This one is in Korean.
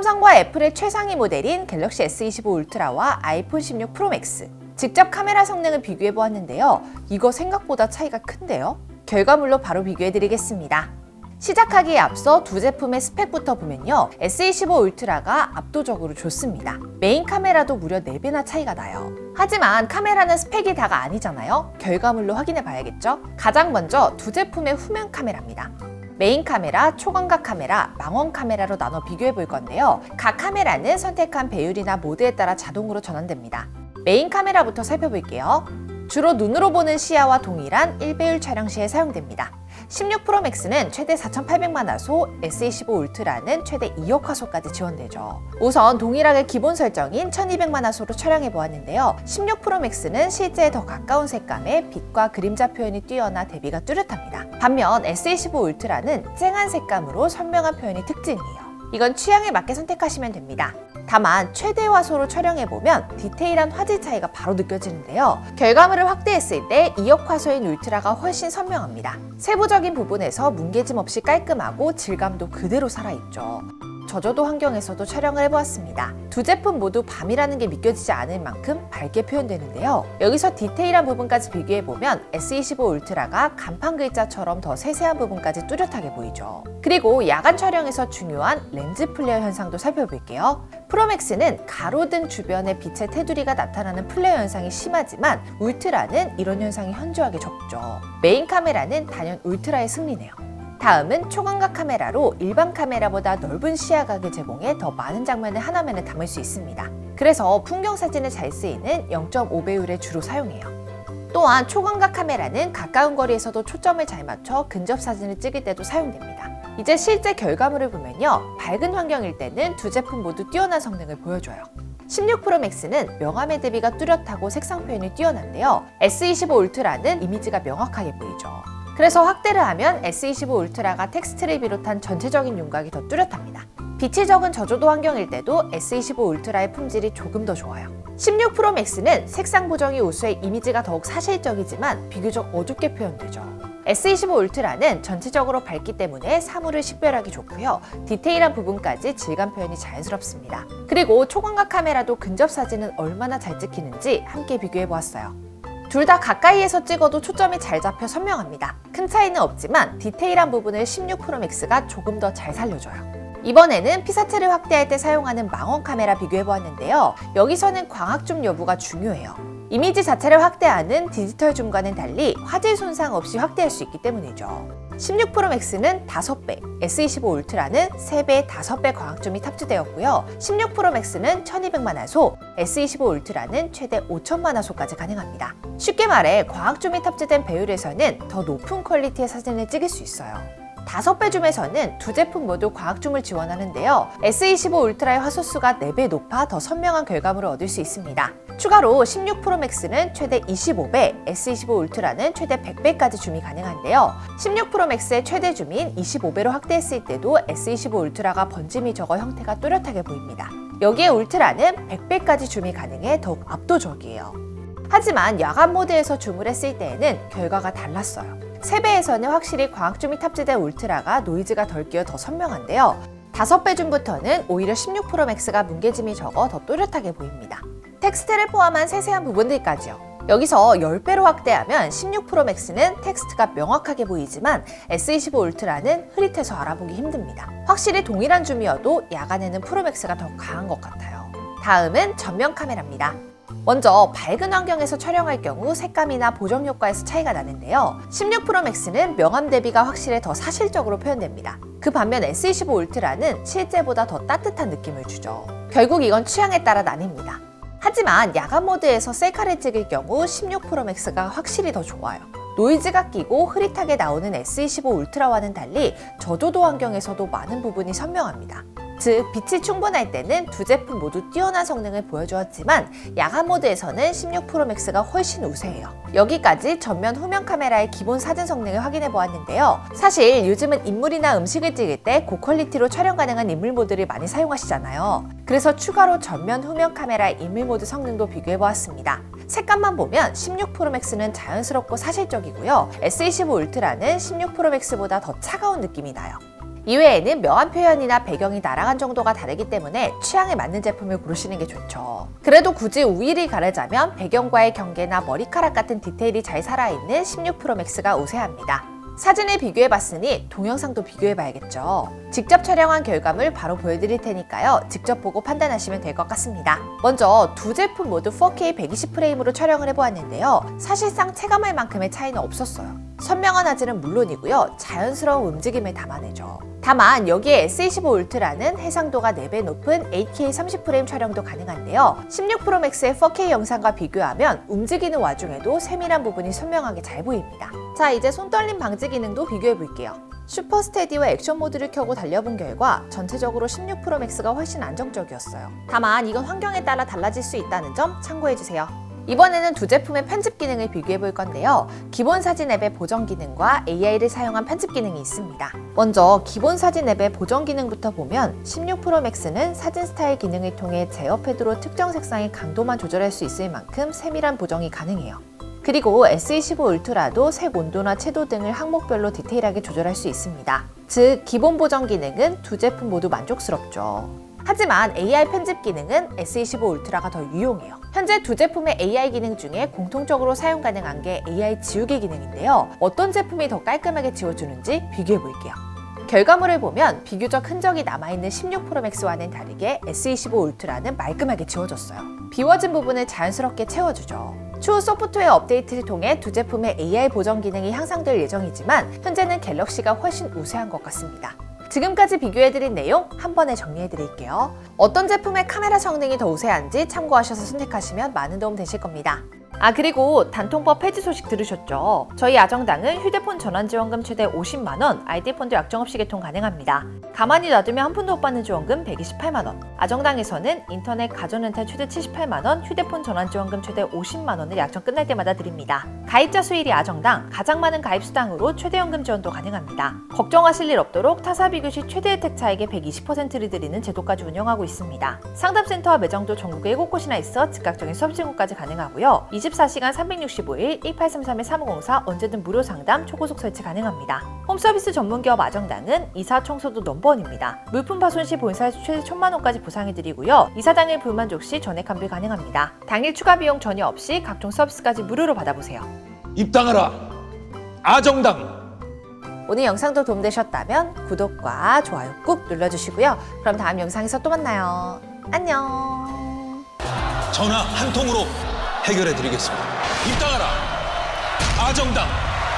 삼성과 애플의 최상위 모델인 갤럭시 S25 울트라와 아이폰 16 프로 맥스. 직접 카메라 성능을 비교해 보았는데요. 이거 생각보다 차이가 큰데요? 결과물로 바로 비교해 드리겠습니다. 시작하기에 앞서 두 제품의 스펙부터 보면요. S25 울트라가 압도적으로 좋습니다. 메인 카메라도 무려 4배나 차이가 나요. 하지만 카메라는 스펙이 다가 아니잖아요. 결과물로 확인해 봐야겠죠? 가장 먼저 두 제품의 후면 카메라입니다. 메인 카메라, 초광각 카메라, 망원 카메라로 나눠 비교해 볼 건데요. 각 카메라는 선택한 배율이나 모드에 따라 자동으로 전환됩니다. 메인 카메라부터 살펴볼게요. 주로 눈으로 보는 시야와 동일한 1배율 촬영 시에 사용됩니다. 16 프로 맥스는 최대 4800만 화소, S25 울트라는 최대 2억 화소까지 지원되죠. 우선 동일하게 기본 설정인 1200만 화소로 촬영해 보았는데요. 16 프로 맥스는 실제에 더 가까운 색감에 빛과 그림자 표현이 뛰어나 대비가 뚜렷합니다. 반면 S25 울트라는 쨍한 색감으로 선명한 표현이 특징이에요. 이건 취향에 맞게 선택하시면 됩니다. 다만 최대 화소로 촬영해보면 디테일한 화질 차이가 바로 느껴지는데요. 결과물을 확대했을 때 2억 화소인 울트라가 훨씬 선명합니다. 세부적인 부분에서 뭉개짐 없이 깔끔하고 질감도 그대로 살아있죠. 저조도 환경에서도 촬영을 해보았습니다. 두 제품 모두 밤이라는 게 믿겨지지 않을 만큼 밝게 표현되는데요. 여기서 디테일한 부분까지 비교해보면 S25 울트라가 간판 글자처럼 더 세세한 부분까지 뚜렷하게 보이죠. 그리고 야간 촬영에서 중요한 렌즈 플레어 현상도 살펴볼게요. 프로맥스는 가로등 주변에 빛의 테두리가 나타나는 플레어 현상이 심하지만 울트라는 이런 현상이 현저하게 적죠. 메인 카메라는 단연 울트라의 승리네요. 다음은 초광각 카메라로 일반 카메라보다 넓은 시야각을 제공해 더 많은 장면을 하나만에 담을 수 있습니다. 그래서 풍경 사진에 잘 쓰이는 0.5배율을 주로 사용해요. 또한 초광각 카메라는 가까운 거리에서도 초점을 잘 맞춰 근접 사진을 찍을 때도 사용됩니다. 이제 실제 결과물을 보면요. 밝은 환경일 때는 두 제품 모두 뛰어난 성능을 보여줘요. 16 프로 맥스는 명암의 대비가 뚜렷하고 색상 표현이 뛰어난데요. S25 울트라는 이미지가 명확하게 보이죠. 그래서 확대를 하면 S25 울트라가 텍스트를 비롯한 전체적인 윤곽이 더 뚜렷합니다. 빛이 적은 저조도 환경일 때도 S25 울트라의 품질이 조금 더 좋아요. 16 프로 맥스는 색상 보정이 우수해 이미지가 더욱 사실적이지만 비교적 어둡게 표현되죠. S25 울트라는 전체적으로 밝기 때문에 사물을 식별하기 좋고요. 디테일한 부분까지 질감 표현이 자연스럽습니다. 그리고 초광각 카메라도 근접 사진은 얼마나 잘 찍히는지 함께 비교해 보았어요. 둘 다 가까이에서 찍어도 초점이 잘 잡혀 선명합니다. 큰 차이는 없지만 디테일한 부분을 16 프로 맥스가 조금 더 잘 살려줘요. 이번에는 피사체를 확대할 때 사용하는 망원 카메라 비교해 보았는데요. 여기서는 광학 줌 여부가 중요해요. 이미지 자체를 확대하는 디지털 줌과는 달리 화질 손상 없이 확대할 수 있기 때문이죠. 16 프로 맥스는 5배, S25 울트라는 3배, 5배 광학줌이 탑재되었고요. 16 프로 맥스는 1200만 화소, S25 울트라는 최대 5000만 화소까지 가능합니다. 쉽게 말해 광학줌이 탑재된 배율에서는 더 높은 퀄리티의 사진을 찍을 수 있어요. 5배 줌에서는 두 제품 모두 광학줌을 지원하는데요. S25 울트라의 화소수가 4배 높아 더 선명한 결과물을 얻을 수 있습니다. 추가로 16 프로 맥스는 최대 25배, S25 울트라는 최대 100배까지 줌이 가능한데요. 16 프로 맥스의 최대 줌인 25배로 확대했을 때도 S25 울트라가 번짐이 적어 형태가 뚜렷하게 보입니다. 여기에 울트라는 100배까지 줌이 가능해 더욱 압도적이에요. 하지만 야간 모드에서 줌을 했을 때에는 결과가 달랐어요. 3배에서는 확실히 광학줌이 탑재된 울트라가 노이즈가 덜 끼어 더 선명한데요. 5배 줌부터는 오히려 16 프로 맥스가 뭉개짐이 적어 더 또렷하게 보입니다. 텍스트를 포함한 세세한 부분들까지요. 여기서 10배로 확대하면 16 프로 맥스는 텍스트가 명확하게 보이지만 S25 울트라는 흐릿해서 알아보기 힘듭니다. 확실히 동일한 줌이어도 야간에는 프로 맥스가 더 강한 것 같아요. 다음은 전면 카메라입니다. 먼저 밝은 환경에서 촬영할 경우 색감이나 보정 효과에서 차이가 나는데요. 16 프로 맥스는 명암 대비가 확실히 더 사실적으로 표현됩니다. 그 반면 S25 울트라는 실제보다 더 따뜻한 느낌을 주죠. 결국 이건 취향에 따라 나뉩니다. 하지만 야간 모드에서 셀카를 찍을 경우 16 프로 맥스가 확실히 더 좋아요. 노이즈가 끼고 흐릿하게 나오는 S25 울트라와는 달리 저조도 환경에서도 많은 부분이 선명합니다. 즉, 빛이 충분할 때는 두 제품 모두 뛰어난 성능을 보여주었지만 야간 모드에서는 16 프로 맥스가 훨씬 우세해요. 여기까지 전면 후면 카메라의 기본 사진 성능을 확인해 보았는데요. 사실 요즘은 인물이나 음식을 찍을 때 고퀄리티로 촬영 가능한 인물 모드를 많이 사용하시잖아요. 그래서 추가로 전면 후면 카메라의 인물 모드 성능도 비교해 보았습니다. 색감만 보면 16 프로 맥스는 자연스럽고 사실적이고요. S25 울트라는 16 프로 맥스보다 더 차가운 느낌이 나요. 이외에는 명암 표현이나 배경이 날아간 정도가 다르기 때문에 취향에 맞는 제품을 고르시는 게 좋죠. 그래도 굳이 우위를 가르자면 배경과의 경계나 머리카락 같은 디테일이 잘 살아있는 16 프로 맥스가 우세합니다. 사진을 비교해봤으니 동영상도 비교해봐야겠죠. 직접 촬영한 결과물 바로 보여드릴 테니까요. 직접 보고 판단하시면 될 것 같습니다. 먼저 두 제품 모두 4K 120프레임으로 촬영을 해보았는데요. 사실상 체감할 만큼의 차이는 없었어요. 선명한 화질은 물론이고요. 자연스러운 움직임을 담아내죠. 다만 여기에 S25 울트라는 해상도가 4배 높은 8K 30프레임 촬영도 가능한데요. 16 프로 맥스의 4K 영상과 비교하면 움직이는 와중에도 세밀한 부분이 선명하게 잘 보입니다. 자, 이제 손떨림 방지 기능도 비교해 볼게요. 슈퍼 스테디와 액션 모드를 켜고 달려본 결과 전체적으로 16 프로 맥스가 훨씬 안정적이었어요. 다만 이건 환경에 따라 달라질 수 있다는 점 참고해주세요. 이번에는 두 제품의 편집 기능을 비교해 볼 건데요. 기본 사진 앱의 보정 기능과 AI를 사용한 편집 기능이 있습니다. 먼저 기본 사진 앱의 보정 기능부터 보면 16 프로 맥스는 사진 스타일 기능을 통해 제어 패드로 특정 색상의 강도만 조절할 수 있을 만큼 세밀한 보정이 가능해요. 그리고 S25 울트라도 색 온도나 채도 등을 항목별로 디테일하게 조절할 수 있습니다. 즉, 기본 보정 기능은 두 제품 모두 만족스럽죠. 하지만 AI 편집 기능은 S25 울트라가 더 유용해요. 현재 두 제품의 AI 기능 중에 공통적으로 사용 가능한 게 AI 지우개 기능인데요. 어떤 제품이 더 깔끔하게 지워주는지 비교해 볼게요. 결과물을 보면 비교적 흔적이 남아있는 16 프로 맥스와는 다르게 S25 울트라는 말끔하게 지워졌어요. 비워진 부분을 자연스럽게 채워주죠. 추후 소프트웨어 업데이트를 통해 두 제품의 AI 보정 기능이 향상될 예정이지만 현재는 갤럭시가 훨씬 우세한 것 같습니다. 지금까지 비교해드린 내용 한 번에 정리해드릴게요. 어떤 제품의 카메라 성능이 더 우세한지 참고하셔서 선택하시면 많은 도움 되실 겁니다. 그리고 단통법 폐지 소식 들으셨죠? 저희 아정당은 휴대폰 전환 지원금 최대 50만원, 아이디폰도 약정 없이 개통 가능합니다. 가만히 놔두면 한 푼도 못 받는 지원금 128만원. 아정당에서는 인터넷 가전렌탈 최대 78만원, 휴대폰 전환 지원금 최대 50만원을 약정 끝날 때마다 드립니다. 가입자 수 1위 아정당, 가장 많은 가입 수당으로 최대 연금 지원도 가능합니다. 걱정하실 일 없도록 타사 비교 시 최대 혜택차액의 120%를 드리는 제도까지 운영하고 있습니다. 상담센터와 매장도 전국에 7곳이나 있어 즉각적인 수업 신고까지 가능하고요. 24시간 365일 1833-3504 언제든 무료 상담, 초고속 설치 가능합니다. 홈서비스 전문기업 아정당은 이사 청소도 넘버원입니다. 물품 파손 시 본사에서 최대 1000만원까지 보상해드리고요. 이사 당일 불만족 시 전액 환불 가능합니다. 당일 추가 비용 전혀 없이 각종 서비스까지 무료로 받아보세요. 입당하라! 아정당! 오늘 영상도 도움되셨다면 구독과 좋아요 꾹 눌러주시고요. 그럼 다음 영상에서 또 만나요. 안녕. 전화 한 통으로 해결해 드리겠습니다. 입당하라! 아정당!